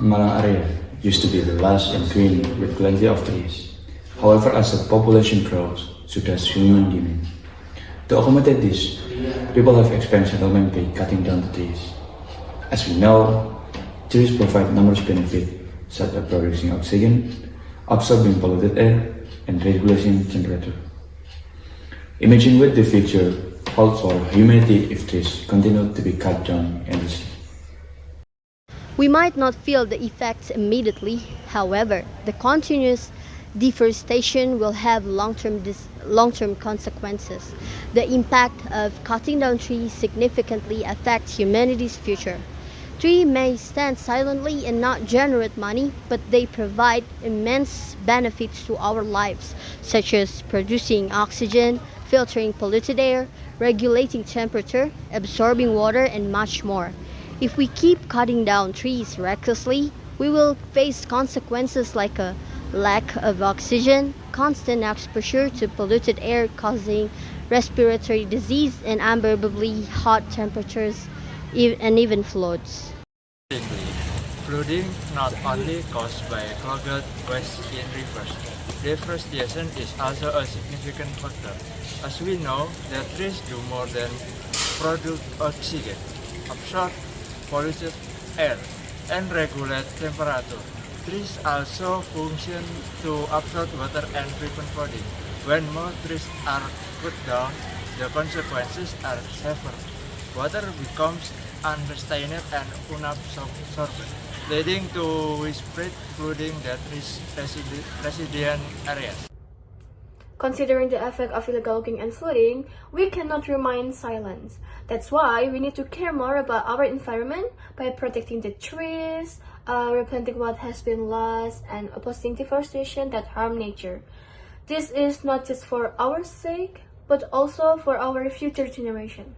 Malang area used to be lush and green with plenty of trees. However, as the population grows, so does human demand. To accommodate this, people have expanded settlement by cutting down the trees. As we know, trees provide numerous benefits such as producing oxygen, absorbing polluted air, and regulating temperature. Imagine what the future holds for humanity if trees continue to be cut down endlessly. We might not feel the effects immediately, however, the continuous deforestation will have long-term consequences. The impact of cutting down trees significantly affects humanity's future. Trees may stand silently and not generate money, but they provide immense benefits to our lives, such as producing oxygen, filtering polluted air, regulating temperature, absorbing water, and much more. If we keep cutting down trees recklessly, we will face consequences like a lack of oxygen, constant exposure to polluted air causing respiratory disease, and unbearably hot temperatures and even floods. Flooding not only caused by clogged waste in rivers. Deforestation is also a significant factor. As we know, the trees do more than produce oxygen, absorb polluted air, and regulate temperature. Trees also function to absorb water and prevent flooding. When more trees are cut down, the consequences are severe. Water becomes unrestrained and unabsorbed, leading to widespread flooding that reaches resident areas. Considering the effect of illegal logging and flooding, we cannot remain silent. That's why we need to care more about our environment by protecting the trees, replanting what has been lost, and opposing deforestation that harm nature. This is not just for our sake, but also for our future generation.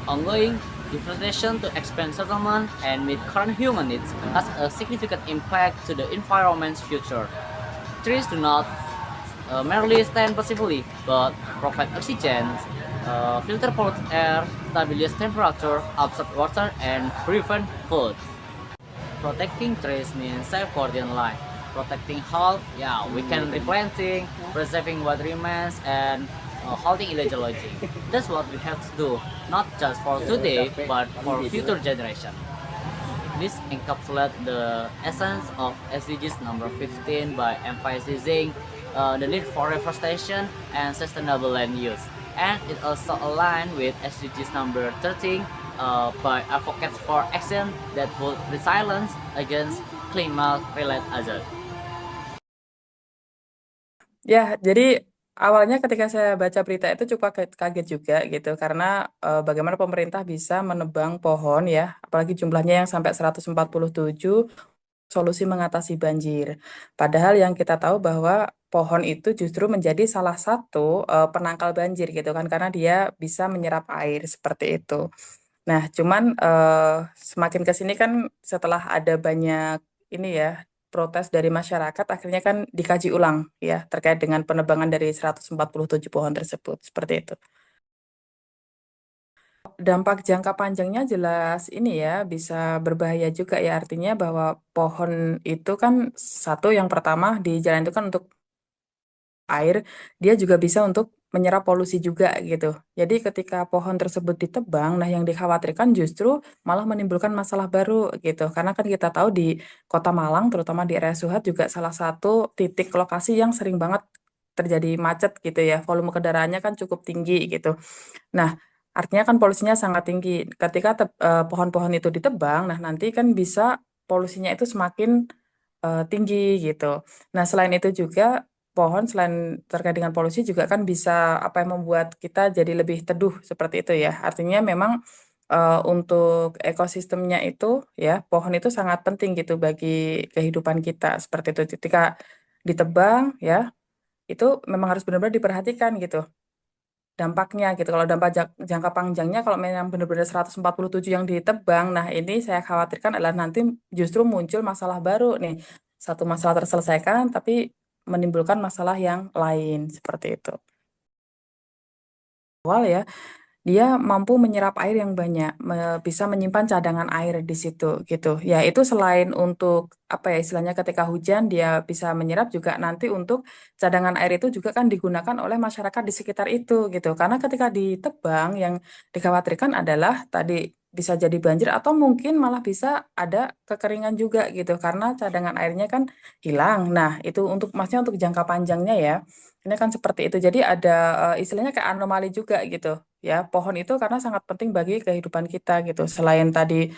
Ongoing deforestation to expand settlement and meet current human needs has a significant impact to the environment's future. Trees do not merely stand passively, but provide oxygen, filter polluted air, stabilize temperature, absorb water, and prevent flood. Protecting trees means safeguarding life. Protecting health, yeah, we can replanting, preserving what remains, and halting illegal logging. That's what we have to do, not just for today, but for future generation. This encapsulates the essence of SDGs number 15 by emphasizing the need for reforestation and sustainable land use. And it also aligns with SDGs number 13 by advocates for action that will resilience against climate-related hazards. Ya, jadi awalnya ketika saya baca berita itu cukup kaget juga gitu karena bagaimana pemerintah bisa menebang pohon ya, apalagi jumlahnya yang sampai 147 solusi mengatasi banjir. Padahal yang kita tahu bahwa pohon itu justru menjadi salah satu penangkal banjir gitu kan karena dia bisa menyerap air seperti itu. Nah, cuman semakin ke sini kan setelah ada banyak ini ya protes dari masyarakat akhirnya kan dikaji ulang ya terkait dengan penebangan dari 147 pohon tersebut seperti itu. Dampak jangka panjangnya jelas ini ya bisa berbahaya juga ya artinya bahwa pohon itu kan satu yang pertama di jalan itu kan untuk air, dia juga bisa untuk menyerap polusi juga gitu. Jadi ketika pohon tersebut ditebang, nah yang dikhawatirkan justru malah menimbulkan masalah baru gitu. Karena kan kita tahu di Kota Malang, terutama di area Suhat juga salah satu titik lokasi yang sering banget terjadi macet gitu ya. Volume kendaraannya kan cukup tinggi gitu. Nah, artinya kan polusinya sangat tinggi. Ketika pohon-pohon itu ditebang, nah nanti kan bisa polusinya itu semakin tinggi gitu. Nah, selain itu juga pohon selain terkait dengan polusi juga kan bisa apa yang membuat kita jadi lebih teduh seperti itu ya. Artinya memang untuk ekosistemnya itu ya, pohon itu sangat penting gitu bagi kehidupan kita seperti itu. Ketika ditebang ya, itu memang harus benar-benar diperhatikan gitu dampaknya gitu. Kalau dampak jangka panjangnya kalau memang benar-benar 147 yang ditebang, nah ini saya khawatirkan adalah nanti justru muncul masalah baru nih. Satu masalah terselesaikan tapi menimbulkan masalah yang lain seperti itu. Awal ya. dia mampu menyerap air yang banyak, bisa menyimpan cadangan air di situ gitu. Ya, itu selain untuk apa ya istilahnya ketika hujan dia bisa menyerap juga nanti untuk cadangan air itu juga kan digunakan oleh masyarakat di sekitar itu gitu. Karena ketika ditebang yang dikhawatirkan adalah tadi bisa jadi banjir atau mungkin malah bisa ada kekeringan juga gitu karena cadangan airnya kan hilang. Nah, itu untuk maksudnya untuk jangka panjangnya ya. Ini kan seperti itu. Jadi ada istilahnya kayak anomali juga gitu ya. Pohon itu karena sangat penting bagi kehidupan kita gitu. Selain tadi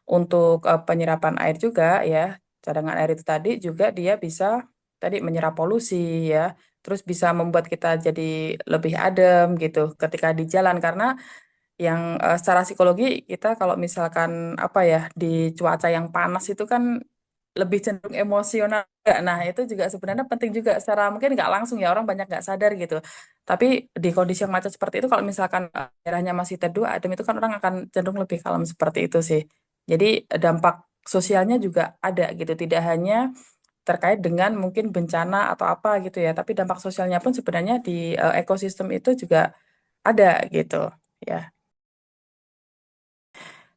untuk penyerapan air juga ya, cadangan air itu tadi juga dia bisa tadi menyerap polusi ya. Terus bisa membuat kita jadi lebih adem gitu ketika di jalan karena yang secara psikologi kita kalau misalkan apa ya di cuaca yang panas itu kan lebih cenderung emosional. Nah, itu juga sebenarnya penting juga secara mungkin nggak langsung ya orang banyak nggak sadar gitu. Tapi di kondisi yang macet seperti itu kalau misalkan daerahnya masih teduh, adem itu kan orang akan cenderung lebih kalem seperti itu sih. Jadi dampak sosialnya juga ada gitu, tidak hanya terkait dengan mungkin bencana atau apa gitu ya, tapi dampak sosialnya pun sebenarnya di ekosistem itu juga ada gitu ya.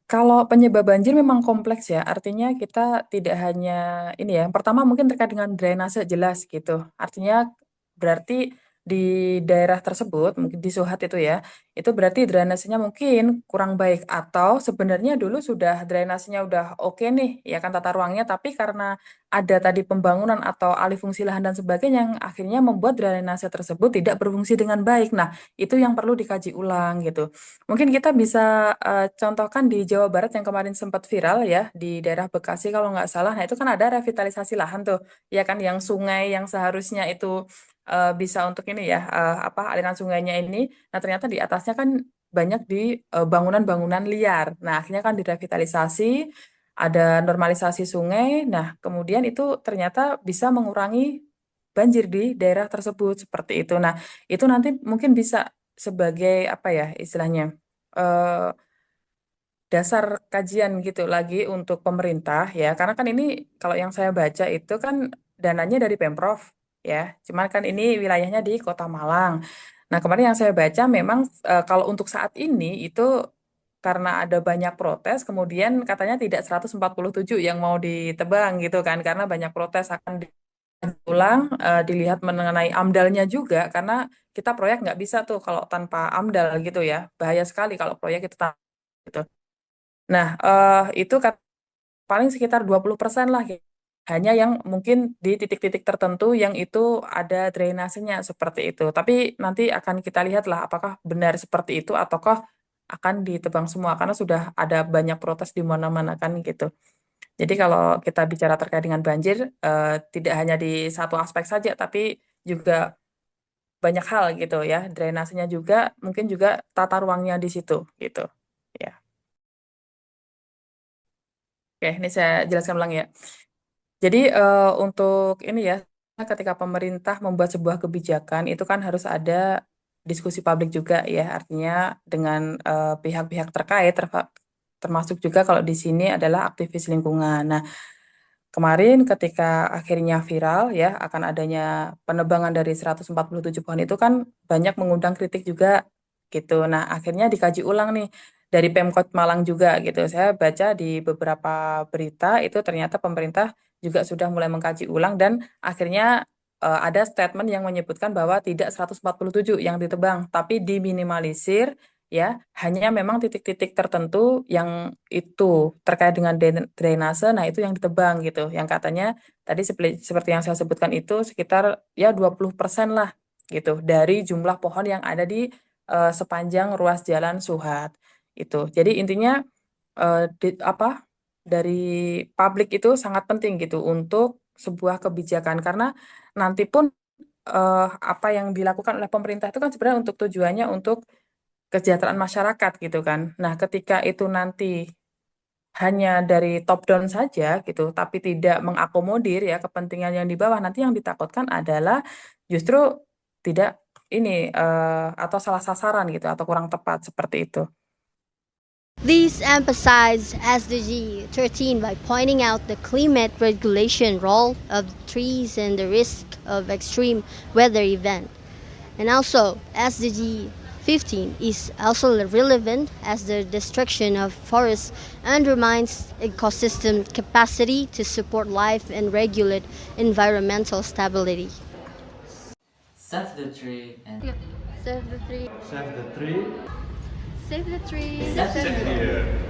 Kalau penyebab banjir memang kompleks ya, artinya kita tidak hanya ini ya. Yang pertama mungkin terkait dengan drainase jelas gitu. Artinya berarti di daerah tersebut, mungkin di Suhat itu ya, itu berarti drainasenya mungkin kurang baik atau sebenarnya dulu sudah drainasenya udah oke nih, ya kan tata ruangnya, tapi karena ada tadi pembangunan atau alih fungsi lahan dan sebagainya yang akhirnya membuat drainase tersebut tidak berfungsi dengan baik. Nah, itu yang perlu dikaji ulang gitu. Mungkin kita bisa contohkan di Jawa Barat yang kemarin sempat viral ya di daerah Bekasi kalau nggak salah. Nah itu kan ada revitalisasi lahan tuh, ya kan yang sungai yang seharusnya itu bisa untuk ini ya apa aliran sungainya ini. Nah ternyata di atasnya kan banyak di bangunan-bangunan liar. Nah akhirnya kan direvitalisasi, ada normalisasi sungai. Nah kemudian itu ternyata bisa mengurangi banjir di daerah tersebut seperti itu. Nah itu nanti mungkin bisa sebagai apa ya istilahnya eh, dasar kajian gitu lagi untuk pemerintah ya karena kan ini kalau yang saya baca itu kan dananya dari Pemprov ya cuman kan ini wilayahnya di Kota Malang. Nah kemarin yang saya baca memang kalau untuk saat ini itu karena ada banyak protes kemudian katanya tidak 147 yang mau ditebang gitu kan karena banyak protes akan ulang dilihat mengenai AMDALnya juga karena kita proyek nggak bisa tuh kalau tanpa AMDAL gitu ya bahaya sekali kalau proyek itu tanpa gitu. Nah itu paling sekitar 20% lah gitu. Hanya yang mungkin di titik-titik tertentu yang itu ada drainasenya seperti itu. Tapi nanti akan kita lihat lah apakah benar seperti itu ataukah akan ditebang semua karena sudah ada banyak protes di mana-mana kan gitu. Jadi kalau kita bicara terkait dengan banjir, tidak hanya di satu aspek saja, tapi juga banyak hal gitu ya. Drainasenya juga, mungkin juga tata ruangnya di situ gitu. Ya, oke, ini saya jelaskan ulang ya. Jadi untuk ini ya, ketika pemerintah membuat sebuah kebijakan itu kan harus ada diskusi publik juga ya, artinya dengan pihak-pihak terkait, termasuk juga kalau di sini adalah aktivis lingkungan. Nah, kemarin ketika akhirnya viral ya akan adanya penebangan dari 147 pohon itu kan banyak mengundang kritik juga gitu. Nah, akhirnya dikaji ulang nih dari Pemkot Malang juga gitu. Saya baca di beberapa berita itu ternyata pemerintah juga sudah mulai mengkaji ulang dan akhirnya ada statement yang menyebutkan bahwa tidak 147 yang ditebang, tapi diminimalisir ya hanya memang titik-titik tertentu yang itu terkait dengan drainase nah itu yang ditebang gitu yang katanya tadi seperti yang saya sebutkan itu sekitar ya 20% lah gitu dari jumlah pohon yang ada di sepanjang ruas jalan Suhat itu jadi intinya apa dari publik itu sangat penting gitu untuk sebuah kebijakan karena nanti pun apa yang dilakukan oleh pemerintah itu kan sebenarnya untuk tujuannya untuk kesejahteraan masyarakat gitu kan. Nah, ketika itu nanti hanya dari top down saja gitu, tapi tidak mengakomodir ya kepentingan yang di bawah, nanti yang ditakutkan adalah justru tidak ini atau salah sasaran gitu atau kurang tepat seperti itu. These emphasize SDG 13 by pointing out the climate regulation role of trees and the risk of extreme weather event. And also SDG 15 is also relevant as the destruction of forests undermines ecosystem capacity to support life and regulate environmental stability. Save the tree and Save the tree. Save the tree. Save the tree. save the Save the earth.